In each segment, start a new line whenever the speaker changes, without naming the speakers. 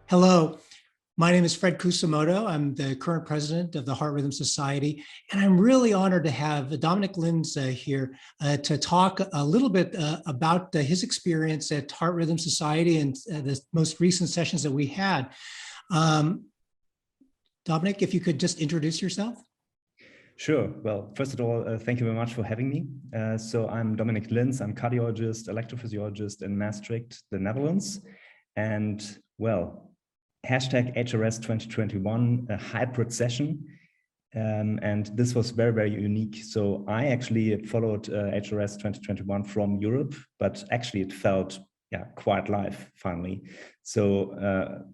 Hello, my name is Fred Kusumoto. I'm the current president of the Heart Rhythm Society, and I'm really honored to have Dominik Linz here to talk a little bit about his experience at Heart Rhythm Society and the most recent sessions that we had. Dominik, if you could just introduce yourself.
Sure. Well, first of all, thank you very much for having me. So I'm Dominik Linz. I'm cardiologist, electrophysiologist in Maastricht, the Netherlands. And well, hashtag HRS 2021, a hybrid session. And this was very, very unique. So I actually followed HRS 2021 from Europe, but actually it felt quite live finally. So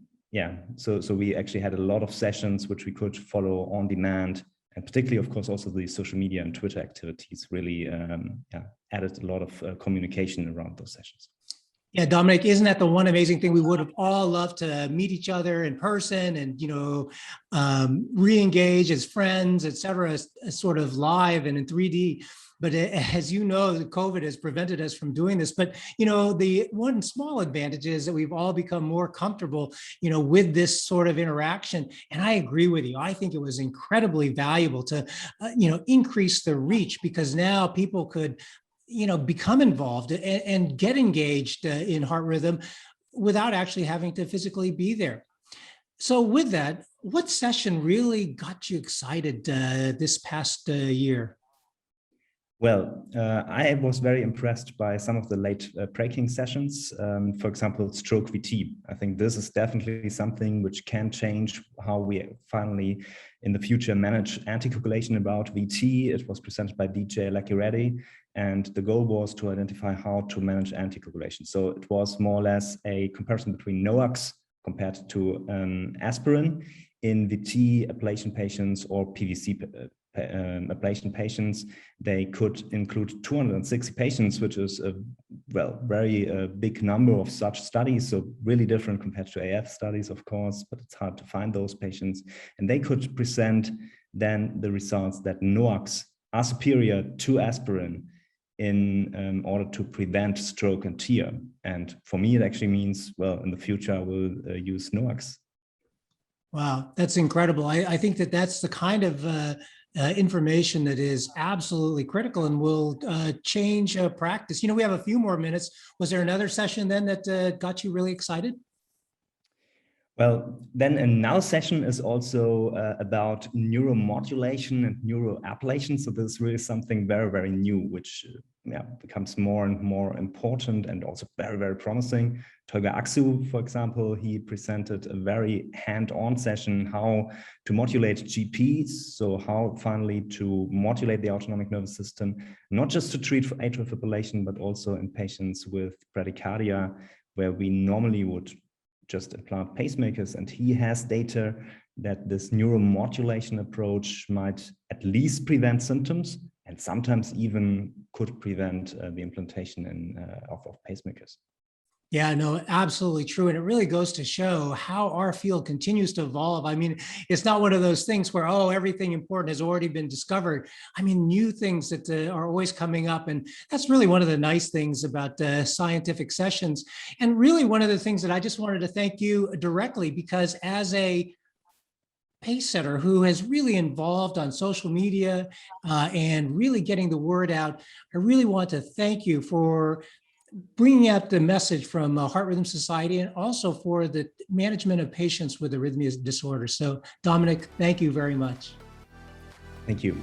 so we actually had a lot of sessions which we could follow on demand. And particularly, of course, also the social media and Twitter activities really added a lot of communication around those sessions.
Yeah, Dominik, isn't that the one amazing thing? We would have all loved to meet each other in person and, re-engage as friends, et cetera, sort of live and in 3D. But as you know, the COVID has prevented us from doing this. But, the one small advantage is that we've all become more comfortable, with this sort of interaction. And I agree with you. I think it was incredibly valuable to, increase the reach, because now people could become involved and get engaged in heart rhythm without actually having to physically be there. So with that, what session really got you excited this past year?
Well, I was very impressed by some of the late breaking sessions. For example, stroke VT. I think this is definitely something which can change how we finally in the future manage anticoagulation about VT. It was presented by DJ Lucky Reddy, and the goal was to identify how to manage anticoagulation. So it was more or less a comparison between NOACs compared to aspirin in VT ablation patients or PVC ablation patients. They could include 260 patients, which is a very big number of such studies. So really different compared to AF studies, of course, but it's hard to find those patients. And they could present then the results that NOACs are superior to aspirin in order to prevent stroke and TIA. And for me, it actually means, well, in the future, I will use NOACs.
Wow, that's incredible. I think that that's the kind of information that is absolutely critical and will change practice. We have a few more minutes. Was there another session then that got you really excited?
Well, then another session is also about neuromodulation and neuroablation. So this is really something very, very new, which becomes more and more important and also very, very promising. Tolga Aksu, for example, he presented a very hand-on session, how to modulate GPs, so how finally to modulate the autonomic nervous system, not just to treat for atrial fibrillation, but also in patients with bradycardia, where we normally would just implant pacemakers. And he has data that this neuromodulation approach might at least prevent symptoms and sometimes even could prevent the implantation of pacemakers.
Yeah, no, absolutely true. And it really goes to show how our field continues to evolve. I mean, it's not one of those things where, everything important has already been discovered. I mean, new things that are always coming up. And that's really one of the nice things about scientific sessions. And really one of the things that I just wanted to thank you directly, because as a pace setter who has really involved on social media and really getting the word out, I really want to thank you for bringing out the message from Heart Rhythm Society and also for the management of patients with arrhythmia disorders. So Dominik, thank you very much.
Thank you.